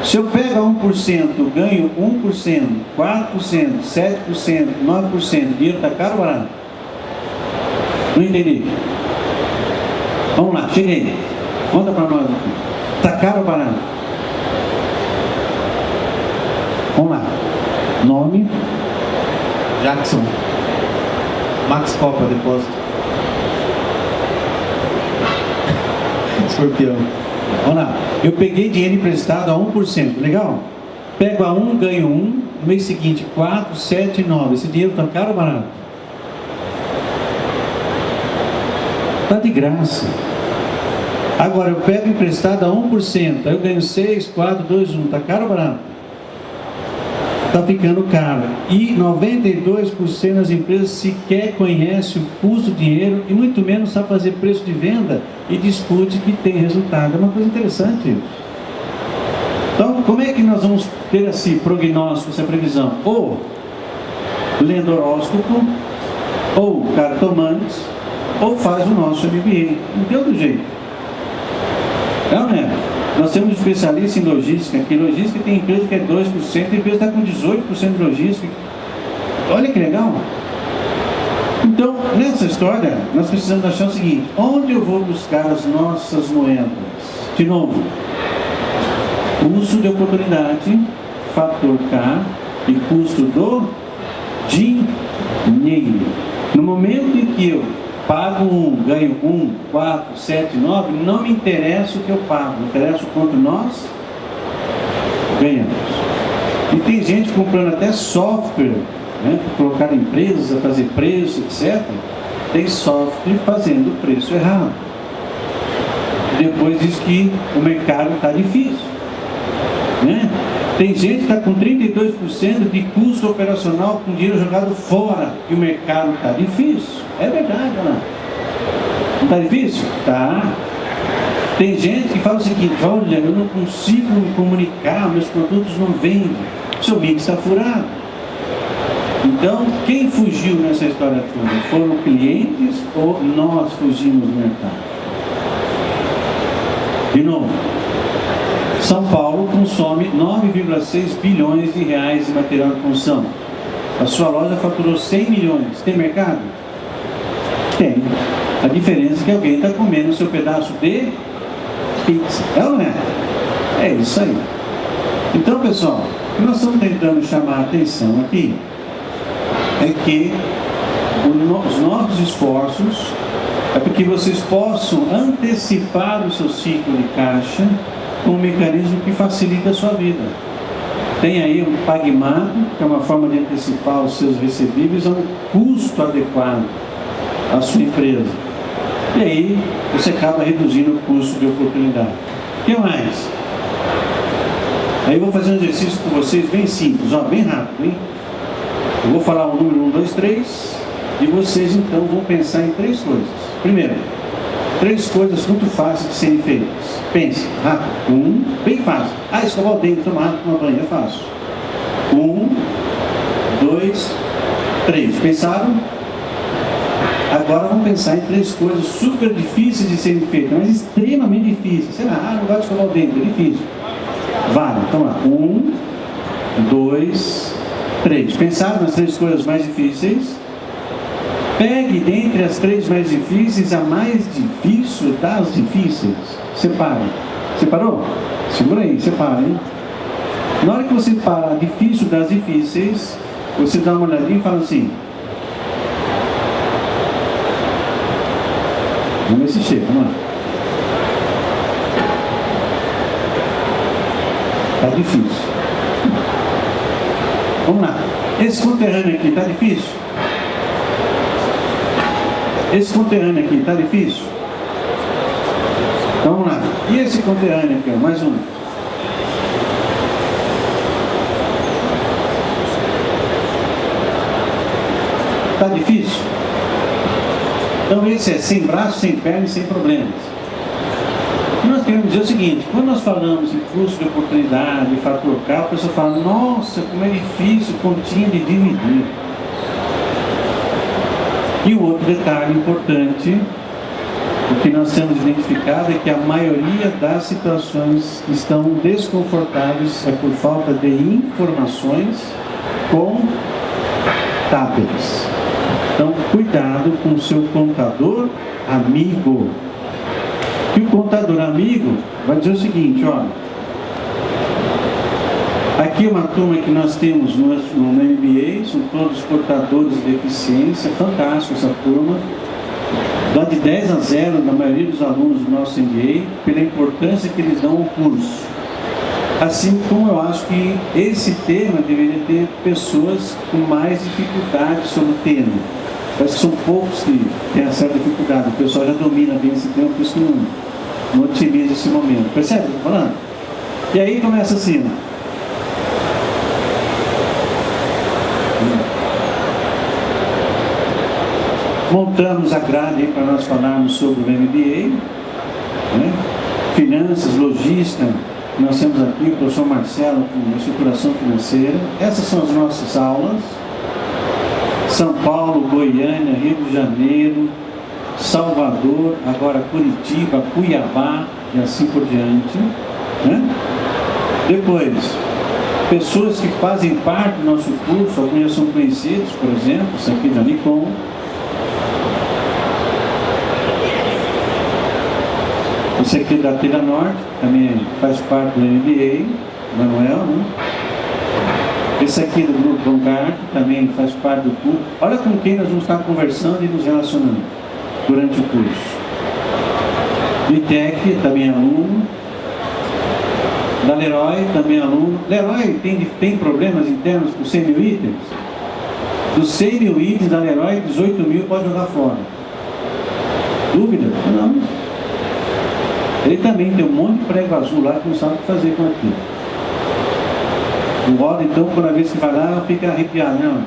Speaker 2: Se eu pego a 1%, ganho 1%, 4%, 7%, 9%, dinheiro está caro ou barato? Não entendi. Vamos lá, cheguei. Conta para nós aqui. Está caro ou barato? Vamos lá. Nome?
Speaker 6: Jackson. Max Copa, depósito. Escorpião.
Speaker 2: Vamos lá. Eu peguei dinheiro emprestado a 1%, legal? Pego a 1, ganho 1, no mês seguinte 4, 7, 9. Esse dinheiro está caro ou barato? Está de graça. Agora eu pego emprestado a 1%, aí eu ganho 6, 4, 2, 1. Está caro ou barato? Está ficando caro. E 92% das empresas sequer conhece o custo do dinheiro e muito menos sabe fazer preço de venda e discute que tem resultado. É uma coisa interessante isso. Então, como é que nós vamos ter esse prognóstico, essa previsão? Ou lendo horóscopo, ou cartomantes, ou faz o nosso MBA. Não tem outro jeito. Não é? Nós temos especialistas em logística, que logística tem empresa que é 2%, tem empresa que está com 18% de logística. Olha que legal. Então, nessa história, nós precisamos achar o seguinte: onde eu vou buscar as nossas moedas? De novo, custo de oportunidade, fator K e custo do dinheiro. No momento em que eu pago 1, ganho 1, 4, 7, 9, não me interessa o que eu pago, me interessa o quanto nós ganhamos. E tem gente comprando até software, né, para colocar empresas a fazer preço, etc. Tem software fazendo preço errado. Depois diz que o mercado está difícil, né? Tem gente que está com 32% de custo operacional com dinheiro jogado fora e o mercado está difícil. É verdade, não? Não está difícil? Tá. Tem gente que fala o seguinte: olha, eu não consigo me comunicar, meus produtos não vendem, seu mix está furado. Então, quem fugiu nessa história toda? Foram clientes ou nós fugimos do mercado? De novo, São Paulo consome 9,6 bilhões de reais de material de construção. A sua loja faturou 100 milhões. Tem mercado? Tem. A diferença é que alguém está comendo o seu pedaço de pizza. É ou não é? É isso aí. Então, pessoal, o que nós estamos tentando chamar a atenção aqui é que os nossos esforços é porque vocês possam antecipar o seu ciclo de caixa com um mecanismo que facilita a sua vida. Tem aí um pagmado, que é uma forma de antecipar os seus recebíveis a um custo adequado à sua empresa. E aí você acaba reduzindo o custo de oportunidade. O que mais? Aí eu vou fazer um exercício com vocês bem simples, ó, bem rápido, hein? Eu vou falar o número 1, 2, 3 e vocês então vão pensar em 3 coisas. Primeiro, 3 coisas muito fáceis de serem feitas. Pense, rápido. Bem fácil. Escovar o dente, tomar banho, é fácil. 1, 2, 3. Pensaram? Agora vamos pensar em 3 coisas super difíceis de serem feitas, mas extremamente difíceis. Sei lá, não gosto de escovar o dente, é difícil. Vale, então lá. 1, 2, 3. Pensaram nas 3 coisas mais difíceis? Pegue dentre as 3 mais difíceis a mais difícil das difíceis. Separe. Separou? Segura aí, separa, hein? Na hora que você para difícil das difíceis, você dá uma olhadinha e fala assim: vamos ver se chega, vamos lá. Tá difícil. Vamos lá. Esse conterrâneo aqui tá difícil? Esse conterrâneo aqui está difícil? Então vamos lá. E esse conterrâneo aqui, ó, mais um. Está difícil? Então esse é sem braço, sem perna e sem problemas. nós queremos dizer o seguinte: quando nós falamos em custo de oportunidade, fator K, a pessoa fala, nossa, como é difícil continha de dividir. E o outro detalhe importante, o que nós temos identificado é que a maioria das situações que estão desconfortáveis é por falta de informações contábeis. Então, cuidado com o seu contador amigo. E o contador amigo vai dizer o seguinte, olha, aqui é uma turma que nós temos no MBA, são todos portadores de deficiência, fantástico essa turma, dá de 10 a 0 na maioria dos alunos do nosso MBA, pela importância que eles dão ao curso. Assim como eu acho que esse tema deveria ter pessoas com mais dificuldade sobre o tema. Parece que são poucos que têm essa dificuldade, o pessoal já domina bem esse tema, por isso que não otimiza esse momento. Percebe o que eu estou falando? E aí começa assim, montamos a grade para nós falarmos sobre o MBA, né? Finanças, logística. Nós temos aqui o professor Marcelo com estruturação financeira. Essas são as nossas aulas. São Paulo, Goiânia, Rio de Janeiro, Salvador, agora Curitiba, Cuiabá e assim por diante, né? Depois, pessoas que fazem parte do nosso curso, alguns já são conhecidos, por exemplo, isso aqui da Nikon. Esse aqui da Telha Norte, também faz parte do MBA, Manuel, né? Esse aqui do Grupo Vanguard, também faz parte do curso. Olha com quem nós vamos estar conversando e nos relacionando durante o curso. Vitec, também aluno. Da Leroy, também aluno. Leroy tem problemas internos com 100 mil itens? Dos 100 mil itens da Leroy, 18 mil pode jogar fora. Dúvida? Não. Ele também tem um monte de prego azul lá que não sabe o que fazer com aquilo. O modo, então, toda vez que vai lá, fica arrepiado. Não,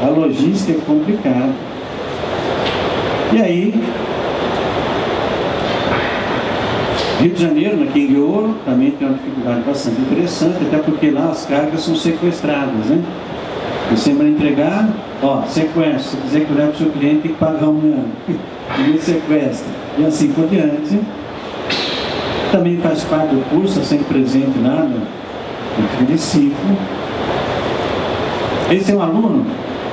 Speaker 2: a logística é complicada. E aí, Rio de Janeiro, na King Ouro, também tem uma dificuldade bastante interessante, até porque lá as cargas são sequestradas, né? Você vai entregar, ó, sequestra. Se quiser que eu leve para o seu cliente, tem que pagar um ano. Ele sequestra. E assim por diante. Também faz parte do curso, está sempre presente lá no ciclo. Esse é um aluno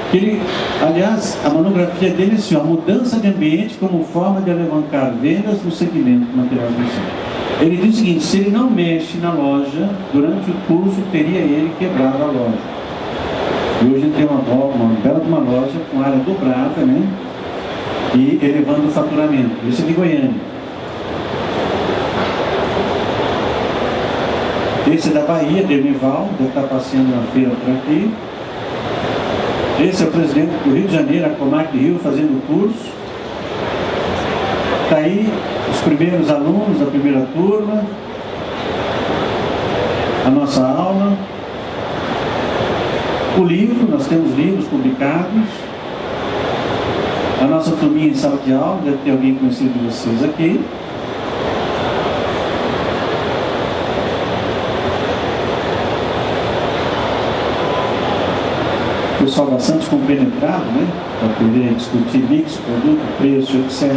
Speaker 2: que ele, aliás, a monografia dele é assim, a mudança de ambiente como forma de alavancar vendas no segmento do material de construção. Ele diz o seguinte: se ele não mexe na loja, durante o curso teria ele quebrado a loja. E hoje ele tem uma bela de uma loja com área dobrada, né? E elevando o faturamento. Esse é de Goiânia. Esse é da Bahia, de Ernival, deve estar passeando na feira por aqui. Esse é o presidente do Rio de Janeiro, a Comac Rio, fazendo o curso. Está aí os primeiros alunos da primeira turma, a nossa aula. O livro, nós temos livros publicados. A nossa turminha em sala de aula, deve ter alguém conhecido de vocês aqui. O pessoal bastante compenetrado, né? Para poder discutir mix, produto, preço, etc.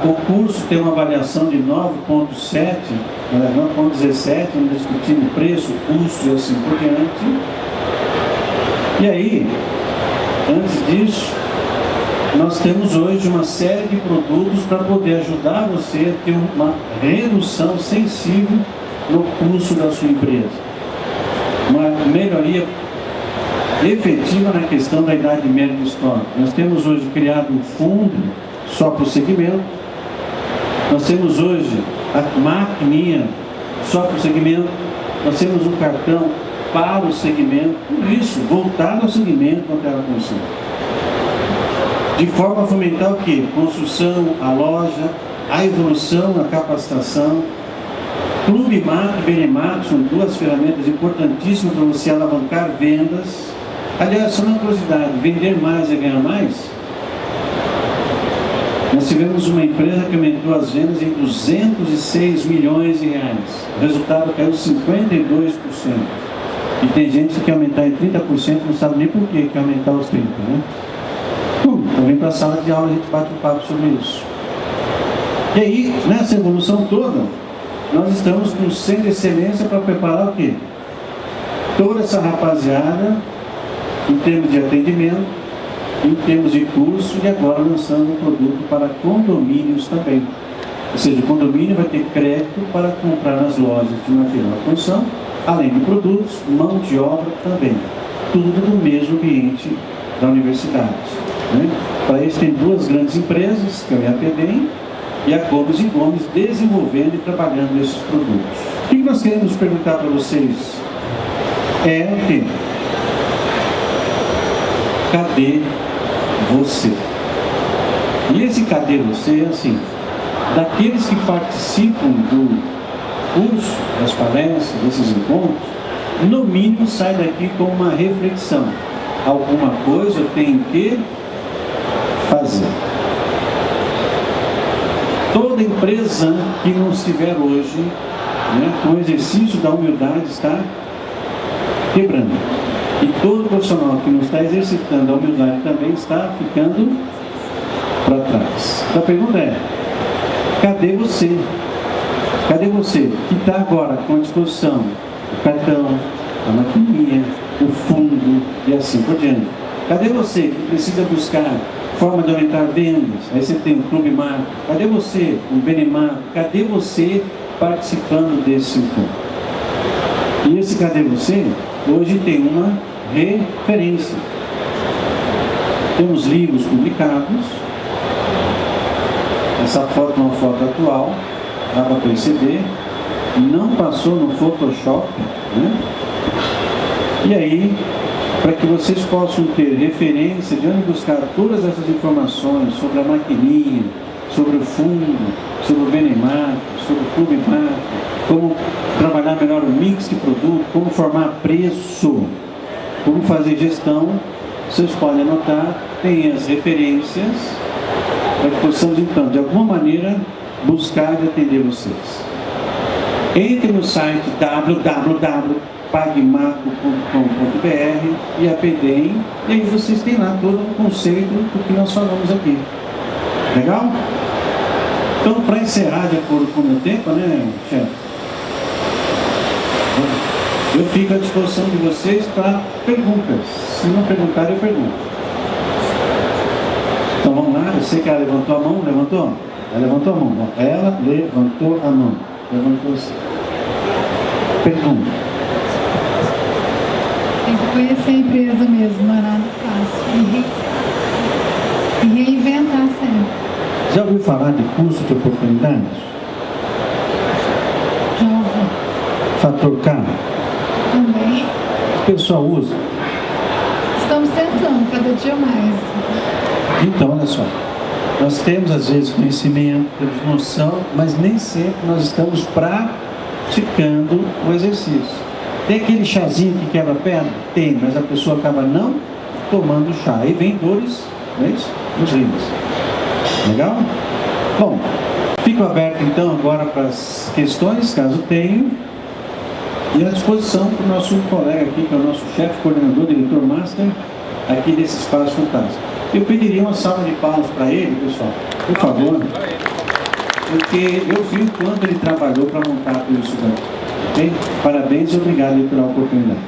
Speaker 2: O curso tem uma avaliação de 9.7, 9.17, onde discutimos preço, custo e assim por diante. E aí, antes disso, nós temos hoje uma série de produtos para poder ajudar você a ter uma redução sensível no custo da sua empresa. Uma melhoria efetiva na questão da idade média do estoque. Nós temos hoje criado um fundo só para o segmento. Nós temos hoje a maquininha só para o segmento. Nós temos um cartão para o segmento. Tudo isso voltado ao segmento da material de construção. De forma a fomentar o quê? Construção, a loja, a evolução, a capacitação. Clube Mac e Benemat são duas ferramentas importantíssimas para você alavancar vendas. Aliás, só uma curiosidade, vender mais é ganhar mais? Nós tivemos uma empresa que aumentou as vendas em 206 milhões de reais. O resultado caiu 52%. E tem gente que quer aumentar em 30%, não sabe nem por que quer aumentar os 30%, né? Então vem para a sala de aula e a gente bate um papo sobre isso. E aí, nessa evolução toda, nós estamos com centro de excelência para preparar o quê? Toda essa rapaziada, em termos de atendimento, em termos de curso, e agora lançando um produto para condomínios também. Ou seja, o condomínio vai ter crédito para comprar nas lojas de material de construção, além de produtos, mão de obra também. Tudo no mesmo ambiente da universidade. Né? Para isso tem duas grandes empresas, que é o IAPDEM e a Gomes e Gomes, desenvolvendo e trabalhando esses produtos. O que nós queremos perguntar para vocês é o quê? Cadê você? E esse cadê você é assim, daqueles que participam do curso, das palestras, desses encontros, no mínimo sai daqui com uma reflexão. Alguma coisa eu tenho que fazer. Toda empresa que não estiver hoje, né, com o exercício da humildade, está quebrando. E todo profissional que não está exercitando a humildade também está ficando para trás. Então a pergunta é, cadê você? Cadê você que está agora com a disposição do cartão, a maquininha, o fundo e assim por diante? Cadê você que precisa buscar forma de aumentar vendas? Aí você tem o Clube Marco. Cadê você, o Benemarco? Cadê você participando desse encontro? E esse cadê você? Hoje tem uma referência. Temos livros publicados. Essa foto é uma foto atual, dá para perceber. Não passou no Photoshop, né? E aí, para que vocês possam ter referência de onde buscar todas essas informações sobre a maquininha, sobre o fundo, sobre o Benemarco, sobre o Clube Marco, como trabalhar melhor o mix de produto, como formar preço, como fazer gestão, vocês podem anotar, tem as referências, para que possamos então, de alguma maneira, buscar e atender vocês. Entre no site www.pagmaco.com.br e APDEM, e aí vocês têm lá todo o conceito do que nós falamos aqui. Legal? Então, para encerrar de acordo com o meu tempo, né, chefe? Eu fico à disposição de vocês para perguntas. Se não perguntarem, eu pergunto. Então vamos lá, eu sei que ela levantou a mão, levantou? Ela levantou a mão. Ela levantou a mão. Levantou assim. Pergunta.
Speaker 7: Tem que conhecer a empresa mesmo, não é nada fácil. E reinventar sempre.
Speaker 2: Já ouviu falar de custo de oportunidades?
Speaker 7: Já ouvi.
Speaker 2: Fator K?
Speaker 7: Também.
Speaker 2: O pessoal usa?
Speaker 7: Estamos tentando, cada dia mais.
Speaker 2: Então, olha só. Nós temos, às vezes, conhecimento, temos noção, mas nem sempre nós estamos praticando o exercício. Tem aquele chazinho que quebra a perna? Tem, mas a pessoa acaba não tomando chá. Aí vem dores, não é isso? Nos rins. Legal? Bom, fico aberto então agora para as questões, caso tenha, e à disposição para o nosso colega aqui, que é o nosso chefe, coordenador, diretor master, aqui desse espaço fantástico. Eu pediria uma salva de palmas para ele, pessoal, por favor, porque eu vi o quanto ele trabalhou para montar tudo isso daqui. Okay? Parabéns e obrigado pela oportunidade.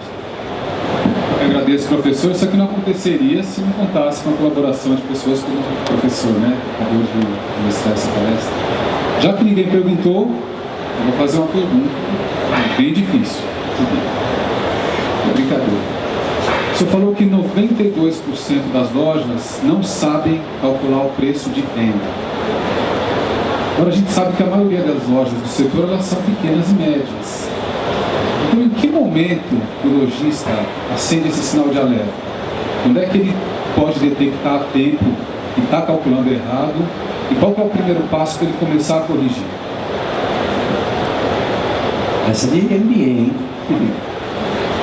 Speaker 1: Eu agradeço, professor. Isso aqui não aconteceria se não contasse com a colaboração de pessoas como o professor, né? Acabou de iniciar essa palestra. Já que ninguém perguntou, eu vou fazer uma pergunta bem difícil. É brincadeira. O senhor falou que 92% das lojas não sabem calcular o preço de venda. Agora a gente sabe que a maioria das lojas do setor elas são pequenas e médias. Então, em que momento o lojista acende esse sinal de alerta? Quando é que ele pode detectar a tempo que está calculando errado? E qual que é o primeiro passo para ele começar a corrigir?
Speaker 2: Essa de MBA, hein?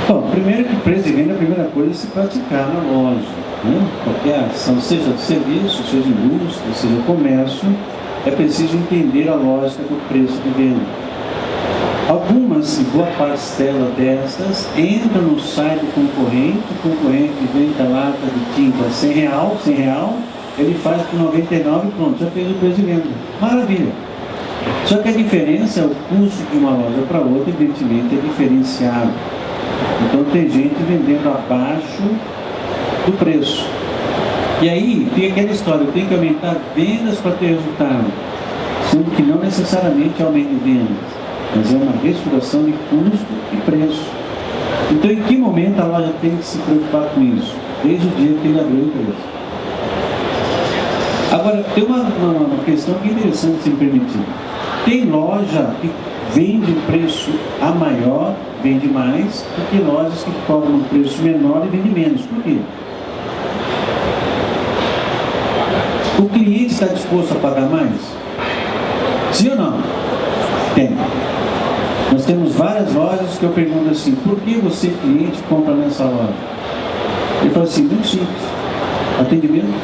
Speaker 2: Bom, primeiro que preço de venda, a primeira coisa é se praticar na loja, né? Qualquer ação, seja de serviço, seja indústria, seja comércio, é preciso entender a lógica do preço de venda. Algumas, boa parcela dessas, entra no site do concorrente, o concorrente vende a lata de tinta R$100, ele faz por 99 e pronto, já fez o preço de venda. Maravilha! Só que a diferença é o custo de uma loja para outra, evidentemente, é diferenciado. Então tem gente vendendo abaixo do preço. E aí tem aquela história, eu tenho que aumentar vendas para ter resultado, sendo que não necessariamente aumento de vendas, mas é uma reestruturação de custo e preço. Então em que momento a loja tem que se preocupar com isso? Desde o dia que ele abriu a empresa. Agora, tem uma questão que é interessante, se me permitir. Tem loja que vende um preço a maior, vende mais, do que lojas que cobram um preço menor e vende menos. Por quê? O cliente está disposto a pagar mais? Sim ou não? Tem. Nós temos várias lojas que eu pergunto assim, por que você, cliente, compra nessa loja? Ele fala assim, muito simples. Atendimento.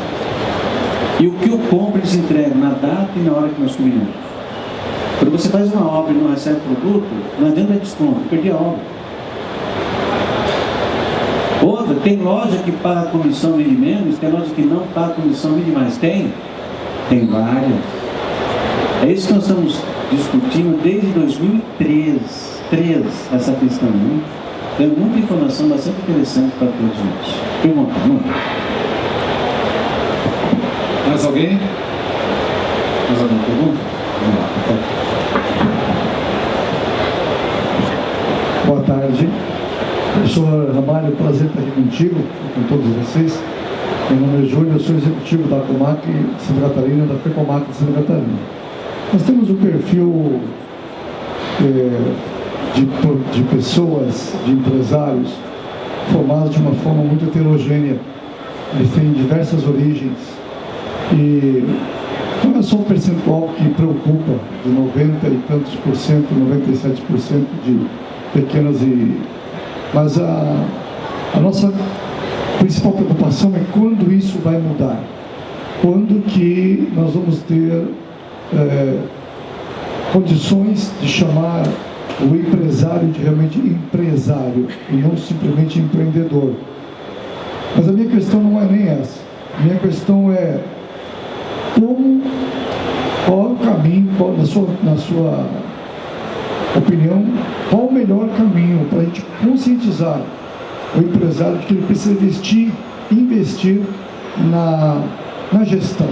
Speaker 2: E o que eu compro, eles entregam na data e na hora que nós combinamos. Quando você faz uma obra e não recebe produto, não adianta desconto, perdi a obra. Outra, tem loja que paga comissão vende menos, tem loja que não paga comissão vende mais. Tem? Tem várias. É isso que nós estamos discutindo desde 2003, essa questão. Né? Tem muita informação bastante interessante para todos nós. Pergunta, vamos lá.
Speaker 1: Mais alguém? Mais alguma pergunta? Vamos lá.
Speaker 8: Boa tarde. Professor Ramalho, prazer estar aqui contigo, com todos vocês. Meu nome é Júlio, eu sou executivo da Comac de Santa Catarina, da FECOMAC de Santa Catarina. Nós temos um perfil de pessoas, de empresários, formados de uma forma muito heterogênea. Eles têm diversas origens. E qual é só um percentual que preocupa de 90 e tantos por cento, 97% de pequenas e... Mas a nossa principal preocupação é quando isso vai mudar. Quando que nós vamos ter condições de chamar o empresário de realmente empresário e não simplesmente empreendedor. Mas a minha questão não é nem essa. A minha questão é qual é o caminho, na sua opinião, qual o melhor caminho para a gente conscientizar o empresário de que ele precisa investir na gestão.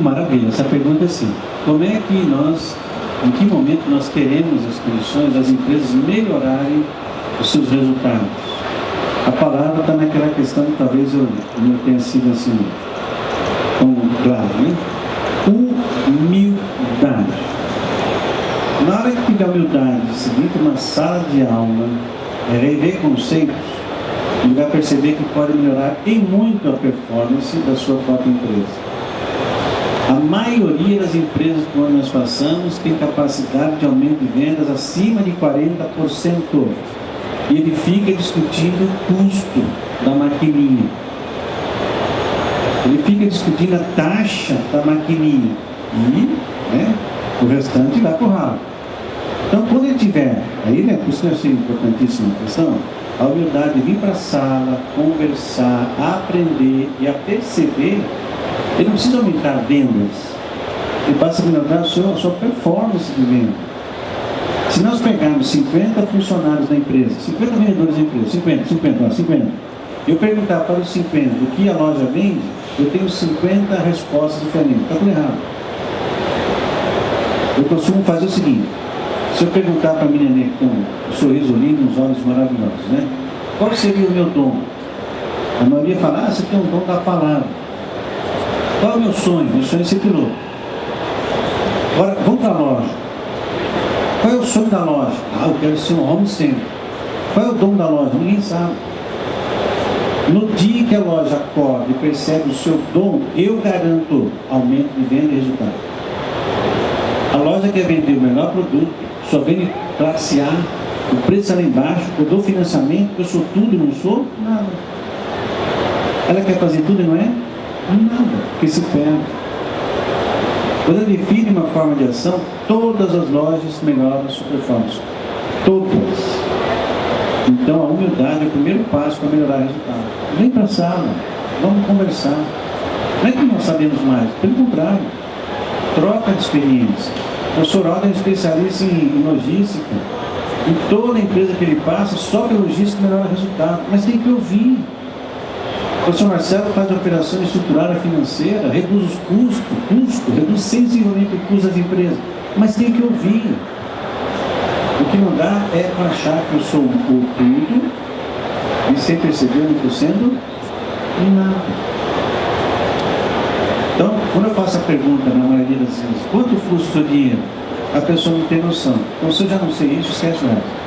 Speaker 2: Maravilha, essa pergunta é assim, como é que em que momento nós teremos as condições das empresas melhorarem os seus resultados? A palavra está naquela questão que talvez eu não tenha sido assim tão claro, né? Humildade. Na hora que tiver humildade de seguir uma sala de aula, rever conceitos, ele vai perceber que pode melhorar em muito a performance da sua própria empresa. A maioria das empresas por onde nós passamos tem capacidade de aumento de vendas acima de 40%. E ele fica discutindo o custo da maquininha. Ele fica discutindo a taxa da maquininha. E o restante vai para o ralo. Então, quando ele tiver, aí, por isso que eu achei importantíssima a questão, a humildade de vir para a sala, conversar, aprender e a perceber, ele não precisa aumentar vendas. Ele passa a melhorar a sua performance de venda. Se nós pegarmos 50 funcionários da empresa, 50 vendedores da empresa, 50, eu perguntar para os 50 o que a loja vende, eu tenho 50 respostas diferentes. Está tudo errado. Eu costumo fazer o seguinte, se eu perguntar para a menina que tem um sorriso lindo, uns olhos maravilhosos, né? Qual seria o meu dom? A maioria fala, você tem um dom da palavra. Qual é o meu sonho? Meu sonho é ser piloto. Agora, vamos para a loja. Qual é o sonho da loja? Eu quero ser um home center. Qual é o dom da loja? Ninguém sabe. No dia que a loja acorda e percebe o seu dom, eu garanto aumento de venda e resultado. loja quer vender o melhor produto, só vende classe A, o preço é lá embaixo, eu dou financiamento, eu sou tudo e não sou nada. Ela quer fazer tudo e não é nada, porque se perde. Quando ela define uma forma de ação, todas as lojas melhoram a sua performance. Todas. Então a humildade é o primeiro passo para melhorar o resultado. Vem para a sala, vamos conversar. Não é que nós sabemos mais, pelo contrário, troca de experiência. O professor Aldo é um especialista em logística. Em toda empresa que ele passa, só que a logística melhora o resultado. Mas tem que ouvir. O professor Marcelo faz operação estrutural e financeira, reduz os custos, reduz sensivelmente o custo das empresas. Mas tem que ouvir. O que não dá é para achar que eu sou o tudo e sem perceber que estou sendo nada. Então, quando eu faço a pergunta, na maioria das vezes, quanto custa o seu dinheiro? A pessoa não tem noção. Então, se eu já não sei isso, esquece o resto.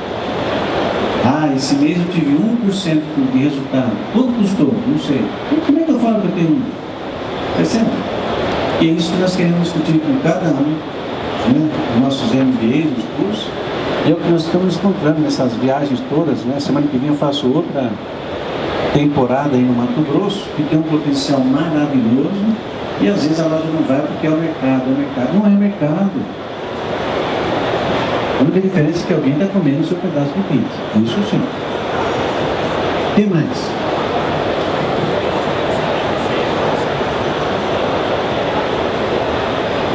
Speaker 2: Ah, esse mês eu tive 1% de resultado. Quanto custou? Não sei. E como é que eu falo que eu tenho 1%? Percebe? E é isso que nós queremos discutir com cada um, né? Nossos MBAs, nos cursos. E é o que nós estamos encontrando nessas viagens todas, né? Semana que vem eu faço outra temporada aí no Mato Grosso, que tem um potencial maravilhoso, e às vezes a loja não vai porque é o mercado. Não é mercado. A única diferença é que alguém está comendo o seu pedaço de pizza. Isso sim. O que mais?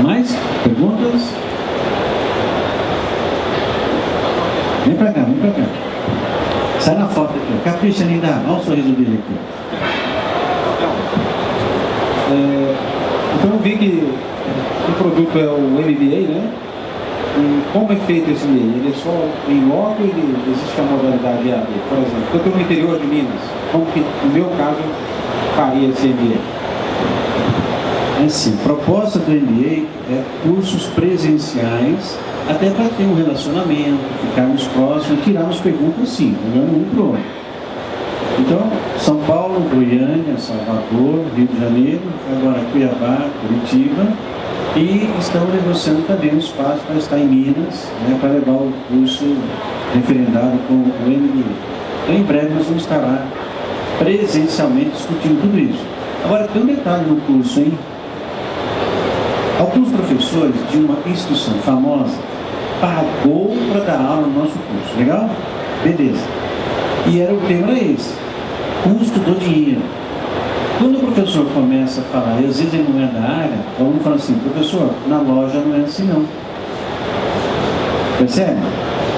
Speaker 2: Mais perguntas? Vem pra cá, vem pra cá. Sai na foto aqui, ó. Capricha, linda. Olha o sorriso dele aqui.
Speaker 9: Então eu vi que o produto é o MBA, né? E como é feito esse MBA? Ele é só em loco ou existe a modalidade AD? Por exemplo, eu estou no interior de Minas. Como que, no meu caso, faria esse MBA?
Speaker 2: É assim, a proposta do MBA é cursos presenciais, até para ter um relacionamento, ficarmos próximos, tirarmos perguntas sim, olhando um para o outro. Então, São Paulo, Goiânia, Salvador, Rio de Janeiro, agora Cuiabá, Curitiba, e estamos negociando também um espaço para estar em Minas, né, para levar o curso referendado com o MBA. Então, em breve nós vamos estar lá presencialmente discutindo tudo isso. Agora, tem um detalhe no curso, hein? Alguns professores de uma instituição famosa pagou para dar aula no nosso curso. Legal? Beleza. E o tema era esse: custo do dinheiro. Quando o professor começa a falar, e às vezes ele não é da área, o aluno fala assim: professor, na loja não é assim não. Percebe?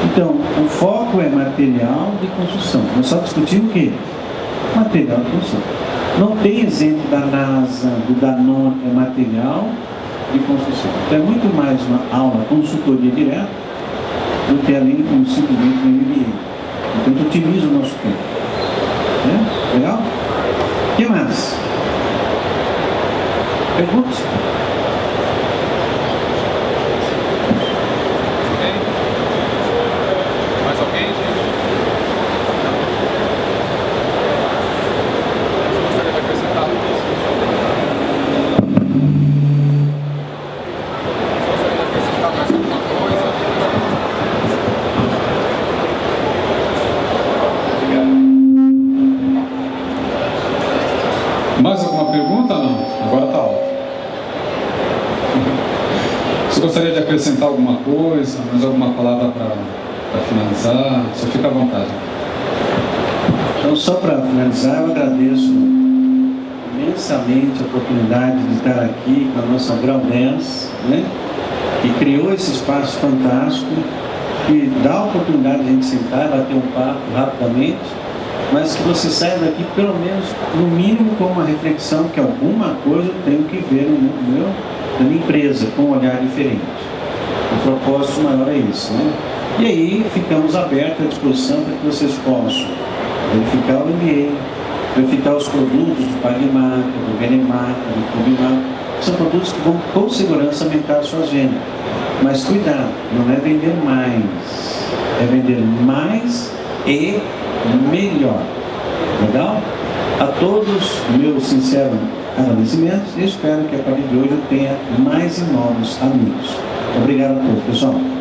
Speaker 2: Então, o foco é material de construção. Nós só discutimos o quê? Material de construção. Não tem exemplo da NASA, do Danone, é material de construção. Então é muito mais uma aula, consultoria direta, do que além de simplesmente um MBA. Então a gente otimiza o nosso tempo. Né? Legal? O que mais? Perguntas?
Speaker 1: Mais alguém, gente? Gostaria de acrescentar algo nisso? Gostaria de acrescentar mais alguma coisa? Mais alguma pergunta? Não? Agora está alto. Você gostaria de acrescentar alguma coisa? Mais alguma palavra para finalizar? Só fica à vontade.
Speaker 2: Então, só para finalizar, eu agradeço imensamente a oportunidade de estar aqui com a nossa Grau 10, né? Que criou esse espaço fantástico, que dá a oportunidade de a gente sentar e bater um papo rapidamente, mas que você saia daqui, pelo menos, no mínimo, com uma reflexão que alguma coisa eu tenho que ver na minha empresa, com um olhar diferente. O propósito maior é esse, né? E aí, ficamos abertos à disposição para que vocês possam verificar o MBA, verificar os produtos do PagMark, do Benemark, do Clubmark. São produtos que vão, com segurança, aumentar as suas vendas. Mas cuidado, não é vender mais, é vender mais e melhor. Legal? A todos, meus sinceros agradecimentos, e espero que a partir de hoje eu tenha mais e novos amigos. Obrigado a todos, pessoal.